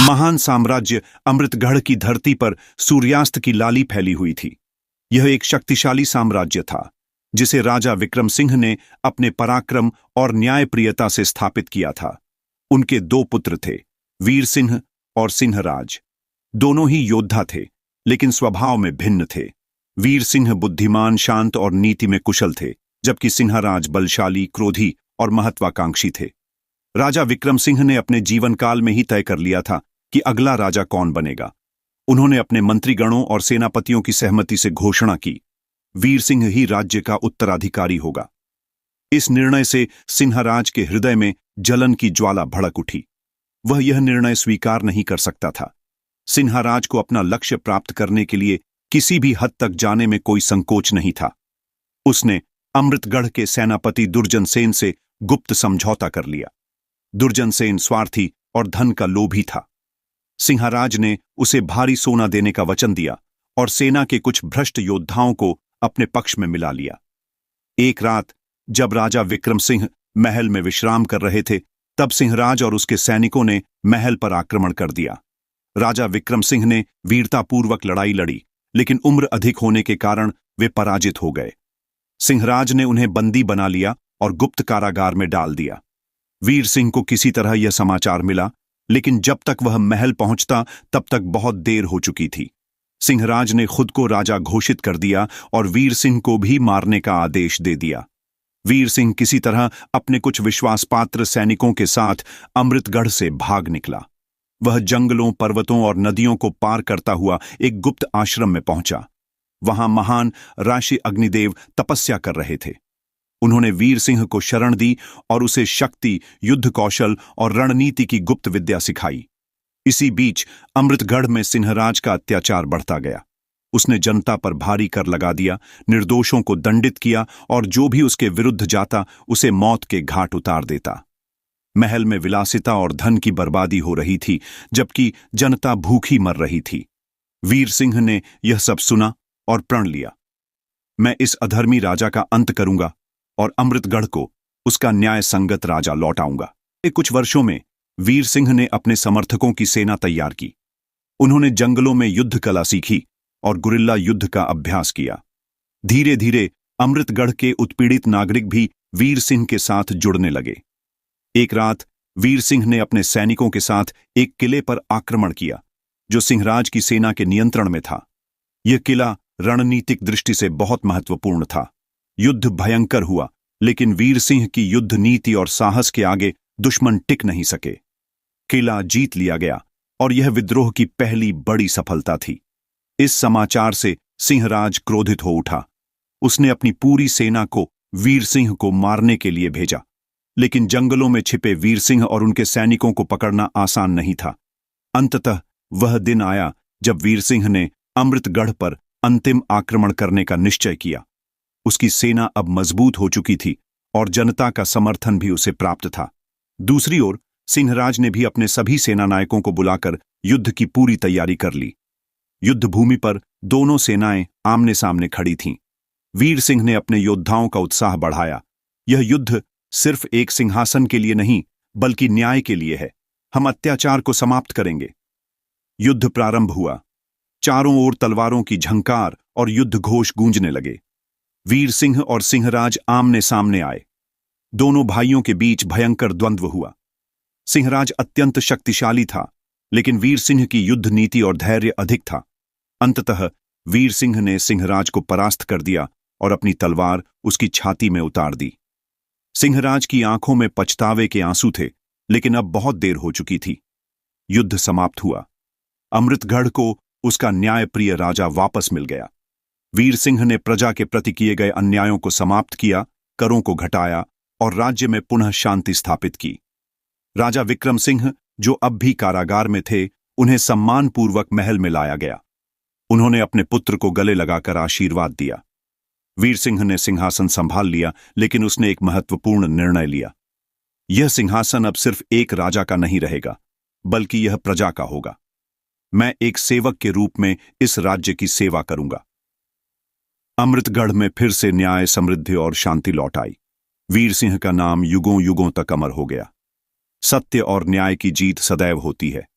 महान साम्राज्य अमृतगढ़ की धरती पर सूर्यास्त की लाली फैली हुई थी। यह एक शक्तिशाली साम्राज्य था जिसे राजा विक्रम सिंह ने अपने पराक्रम और न्यायप्रियता से स्थापित किया था। उनके दो पुत्र थे, वीर सिंह और सिंहराज। दोनों ही योद्धा थे, लेकिन स्वभाव में भिन्न थे। वीर सिंह बुद्धिमान, शांत और नीति में कुशल थे, जबकि सिंहराज बलशाली, क्रोधी और महत्वाकांक्षी थे। राजा विक्रम सिंह ने अपने जीवन काल में ही तय कर लिया था कि अगला राजा कौन बनेगा। उन्होंने अपने मंत्रीगणों और सेनापतियों की सहमति से घोषणा की, वीर सिंह ही राज्य का उत्तराधिकारी होगा। इस निर्णय से सिंहराज के हृदय में जलन की ज्वाला भड़क उठी। वह यह निर्णय स्वीकार नहीं कर सकता था। सिंहराज को अपना लक्ष्य प्राप्त करने के लिए किसी भी हद तक जाने में कोई संकोच नहीं था। उसने अमृतगढ़ के सेनापति दुर्जन सेन से गुप्त समझौता कर लिया। दुर्जन सेन स्वार्थी और धन का लोभी था। सिंहराज ने उसे भारी सोना देने का वचन दिया और सेना के कुछ भ्रष्ट योद्धाओं को अपने पक्ष में मिला लिया। एक रात जब राजा विक्रम सिंह महल में विश्राम कर रहे थे, तब सिंहराज और उसके सैनिकों ने महल पर आक्रमण कर दिया। राजा विक्रम सिंह ने वीरतापूर्वक लड़ाई लड़ी, लेकिन उम्र अधिक होने के कारण वे पराजित हो गए। सिंहराज ने उन्हें बंदी बना लिया और गुप्त कारागार में डाल दिया। वीर सिंह को किसी तरह यह समाचार मिला, लेकिन जब तक वह महल पहुंचता तब तक बहुत देर हो चुकी थी। सिंहराज ने खुद को राजा घोषित कर दिया और वीर सिंह को भी मारने का आदेश दे दिया। वीर सिंह किसी तरह अपने कुछ विश्वासपात्र सैनिकों के साथ अमृतगढ़ से भाग निकला। वह जंगलों, पर्वतों और नदियों को पार करता हुआ एक गुप्त आश्रम में पहुंचा। वहां महान ऋषि अग्निदेव तपस्या कर रहे थे। उन्होंने वीर सिंह को शरण दी और उसे शक्ति, युद्ध कौशल और रणनीति की गुप्त विद्या सिखाई। इसी बीच अमृतगढ़ में सिंहराज का अत्याचार बढ़ता गया। उसने जनता पर भारी कर लगा दिया, निर्दोषों को दंडित किया और जो भी उसके विरुद्ध जाता उसे मौत के घाट उतार देता। महल में विलासिता और धन की बर्बादी हो रही थी, जबकि जनता भूखी मर रही थी। वीर सिंह ने यह सब सुना और प्रण लिया, मैं इस अधर्मी राजा का अंत करूंगा और अमृतगढ़ को उसका न्याय संगत राजा लौटाऊंगा। कुछ वर्षों में वीर सिंह ने अपने समर्थकों की सेना तैयार की। उन्होंने जंगलों में युद्ध कला सीखी और गुरिल्ला युद्ध का अभ्यास किया। धीरे धीरे अमृतगढ़ के उत्पीड़ित नागरिक भी वीर सिंह के साथ जुड़ने लगे। एक रात वीर सिंह ने अपने सैनिकों के साथ एक किले पर आक्रमण किया, जो सिंहराज की सेना के नियंत्रण में था। यह किला रणनीतिक दृष्टि से बहुत महत्वपूर्ण था। युद्ध भयंकर हुआ, लेकिन वीर सिंह की युद्ध नीति और साहस के आगे दुश्मन टिक नहीं सके। किला जीत लिया गया और यह विद्रोह की पहली बड़ी सफलता थी। इस समाचार से सिंहराज क्रोधित हो उठा। उसने अपनी पूरी सेना को वीर सिंह को मारने के लिए भेजा, लेकिन जंगलों में छिपे वीर सिंह और उनके सैनिकों को पकड़ना आसान नहीं था। अंततः वह दिन आया जब वीर सिंह ने अमृतगढ़ पर अंतिम आक्रमण करने का निश्चय किया। उसकी सेना अब मजबूत हो चुकी थी और जनता का समर्थन भी उसे प्राप्त था। दूसरी ओर सिंहराज ने भी अपने सभी सेनानायकों को बुलाकर युद्ध की पूरी तैयारी कर ली। युद्ध भूमि पर दोनों सेनाएं आमने सामने खड़ी थीं। वीर सिंह ने अपने योद्धाओं का उत्साह बढ़ाया। यह युद्ध सिर्फ एक सिंहासन के लिए नहीं, बल्कि न्याय के लिए है। हम अत्याचार को समाप्त करेंगे। युद्ध प्रारंभ हुआ। चारों ओर तलवारों की झंकार और युद्ध घोष गूंजने लगे। वीर सिंह और सिंहराज आमने सामने आए। दोनों भाइयों के बीच भयंकर द्वंद्व हुआ। सिंहराज अत्यंत शक्तिशाली था, लेकिन वीर सिंह की युद्ध नीति और धैर्य अधिक था। अंततः वीर सिंह ने सिंहराज को परास्त कर दिया और अपनी तलवार उसकी छाती में उतार दी। सिंहराज की आंखों में पछतावे के आंसू थे, लेकिन अब बहुत देर हो चुकी थी। युद्ध समाप्त हुआ। अमृतगढ़ को उसका न्यायप्रिय राजा वापस मिल गया। वीर सिंह ने प्रजा के प्रति किए गए अन्यायों को समाप्त किया, करों को घटाया और राज्य में पुनः शांति स्थापित की। राजा विक्रम सिंह, जो अब भी कारागार में थे, उन्हें सम्मानपूर्वक महल में लाया गया। उन्होंने अपने पुत्र को गले लगाकर आशीर्वाद दिया। वीर सिंह ने सिंहासन संभाल लिया, लेकिन उसने एक महत्वपूर्ण निर्णय लिया। यह सिंहासन अब सिर्फ एक राजा का नहीं रहेगा, बल्कि यह प्रजा का होगा। मैं एक सेवक के रूप में इस राज्य की सेवा करूंगा। अमृतगढ़ में फिर से न्याय, समृद्धि और शांति लौट आई। वीर सिंह का नाम युगों युगों तक अमर हो गया। सत्य और न्याय की जीत सदैव होती है।